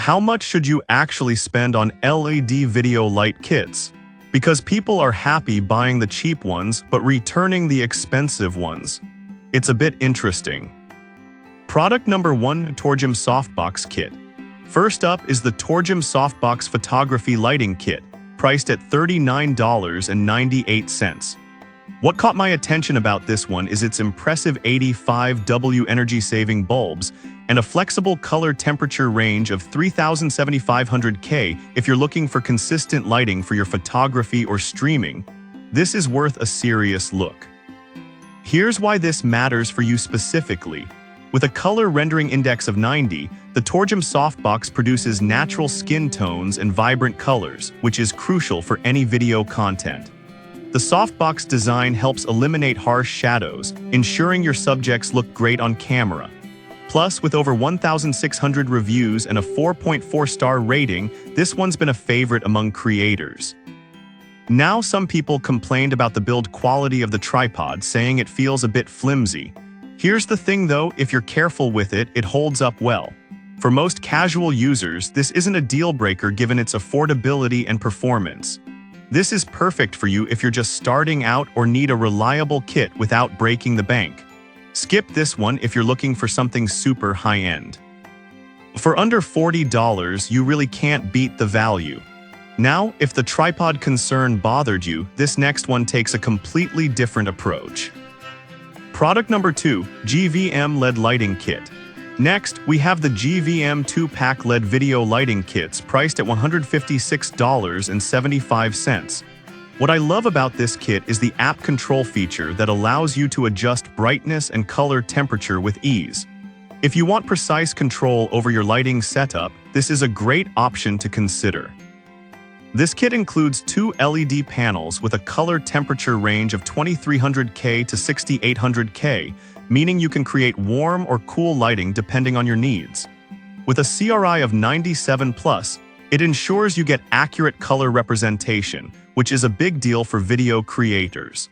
How much should you actually spend on LED video light kits? Because people are happy buying the cheap ones but returning the expensive ones. It's a bit interesting. Product number 1, Torgem Softbox Kit. First up is the Torgem Softbox Photography Lighting Kit, priced at $39.98. What caught my attention about this one is its impressive 85W energy-saving bulbs and a flexible color temperature range of 3,7500K if you're looking for consistent lighting for your photography or streaming. This is worth a serious look. Here's why this matters for you specifically. With a color rendering index of 90, the Torgem Softbox produces natural skin tones and vibrant colors, which is crucial for any video content. The softbox design helps eliminate harsh shadows, ensuring your subjects look great on camera. Plus, with over 1,600 reviews and a 4.4-star rating, this one's been a favorite among creators. Now, some people complained about the build quality of the tripod, saying it feels a bit flimsy. Here's the thing though, if you're careful with it, it holds up well. For most casual users, this isn't a deal breaker given its affordability and performance. This is perfect for you if you're just starting out or need a reliable kit without breaking the bank. Skip this one if you're looking for something super high-end. For under $40, you really can't beat the value. Now, if the tripod concern bothered you, this next one takes a completely different approach. Product number 2, GVM LED Lighting Kit. Next, we have the GVM 2-pack LED video lighting kits priced at $156.75. What I love about this kit is the app control feature that allows you to adjust brightness and color temperature with ease. If you want precise control over your lighting setup, this is a great option to consider. This kit includes 2 LED panels with a color temperature range of 2300K to 6800K, meaning you can create warm or cool lighting depending on your needs. With a CRI of 97+, it ensures you get accurate color representation, which is a big deal for video creators.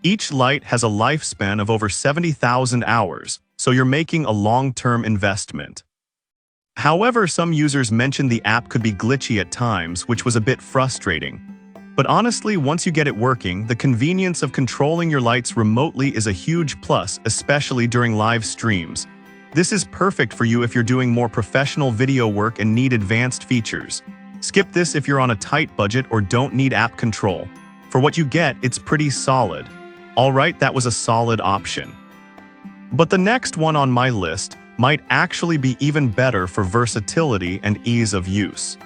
Each light has a lifespan of over 70,000 hours, so you're making a long-term investment. However, some users mentioned the app could be glitchy at times, which was a bit frustrating. But honestly, once you get it working, the convenience of controlling your lights remotely is a huge plus, especially during live streams. This is perfect for you if you're doing more professional video work and need advanced features. Skip this if you're on a tight budget or don't need app control. For what you get, it's pretty solid. Alright, that was a solid option. But the next one on my list might actually be even better for versatility and ease of use.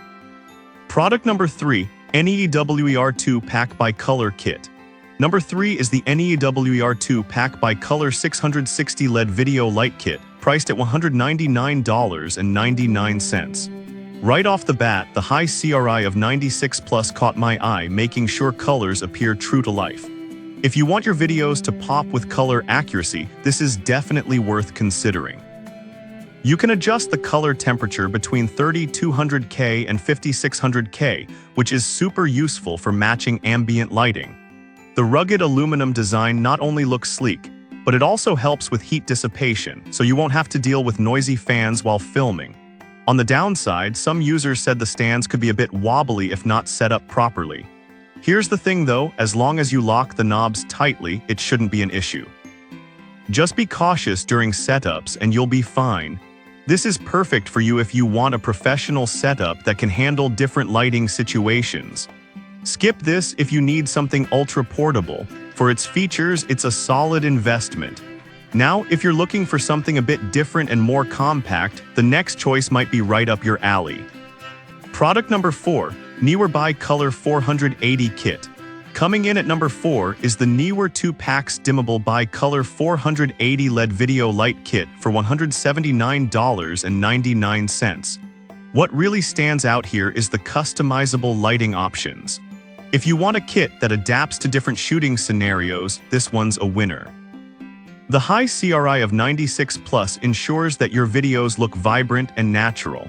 Product number 3, NEWER 2-pack by Color Kit. Number 3 is the NEWER 2-pack by Color 660 LED Video Light Kit, priced at $199.99. Right off the bat, the high CRI of 96+ caught my eye, making sure colors appear true to life. If you want your videos to pop with color accuracy, this is definitely worth considering. You can adjust the color temperature between 3200K and 5600K, which is super useful for matching ambient lighting. The rugged aluminum design not only looks sleek, but it also helps with heat dissipation, so you won't have to deal with noisy fans while filming. On the downside, some users said the stands could be a bit wobbly if not set up properly. Here's the thing though, as long as you lock the knobs tightly, it shouldn't be an issue. Just be cautious during setups and you'll be fine. This is perfect for you if you want a professional setup that can handle different lighting situations. Skip this if you need something ultra-portable. For its features, it's a solid investment. Now, if you're looking for something a bit different and more compact, the next choice might be right up your alley. Product number 4, NEWER by Color 480 Kit. Coming in at number 4 is the NEWER 2-Packs Dimmable by Color 480 LED Video Light Kit for $179.99. What really stands out here is the customizable lighting options. If you want a kit that adapts to different shooting scenarios, this one's a winner. The high CRI of 96+ ensures that your videos look vibrant and natural.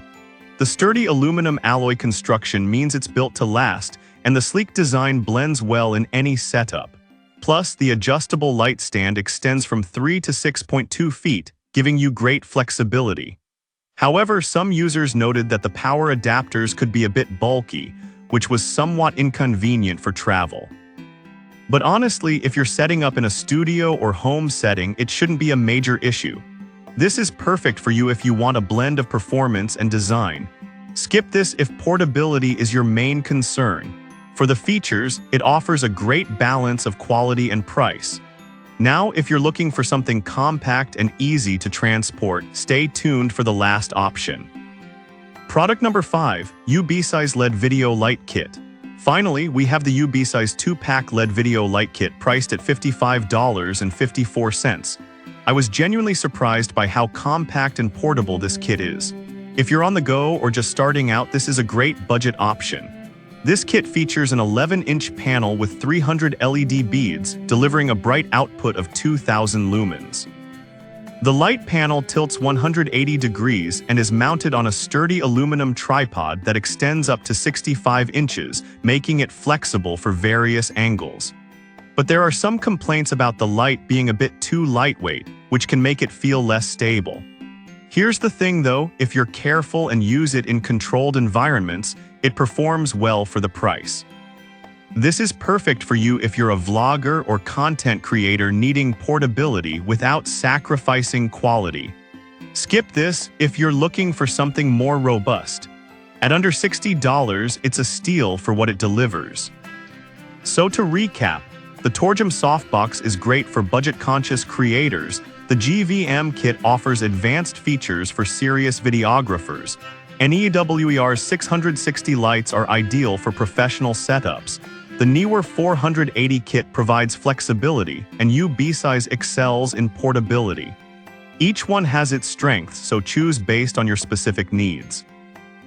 The sturdy aluminum alloy construction means it's built to last, and the sleek design blends well in any setup. Plus, the adjustable light stand extends from 3 to 6.2 feet, giving you great flexibility. However, some users noted that the power adapters could be a bit bulky, which was somewhat inconvenient for travel. But honestly, if you're setting up in a studio or home setting, it shouldn't be a major issue. This is perfect for you if you want a blend of performance and design. Skip this if portability is your main concern. For the features, it offers a great balance of quality and price. Now, if you're looking for something compact and easy to transport, stay tuned for the last option. Product number 5, UB-Size LED Video Light Kit. Finally, we have the UB-Size 2-pack LED Video Light Kit priced at $55.54. I was genuinely surprised by how compact and portable this kit is. If you're on the go or just starting out, this is a great budget option. This kit features an 11-inch panel with 300 LED beads, delivering a bright output of 2,000 lumens. The light panel tilts 180 degrees and is mounted on a sturdy aluminum tripod that extends up to 65 inches, making it flexible for various angles. But there are some complaints about the light being a bit too lightweight, which can make it feel less stable. Here's the thing though, if you're careful and use it in controlled environments, it performs well for the price. This is perfect for you if you're a vlogger or content creator needing portability without sacrificing quality. Skip this if you're looking for something more robust. At under $60, it's a steal for what it delivers. So to recap, the Torgem Softbox is great for budget-conscious creators. The GVM kit offers advanced features for serious videographers, and EWER's 660 lights are ideal for professional setups. The Neewer 480 kit provides flexibility, and UB-Size excels in portability. Each one has its strengths, so choose based on your specific needs.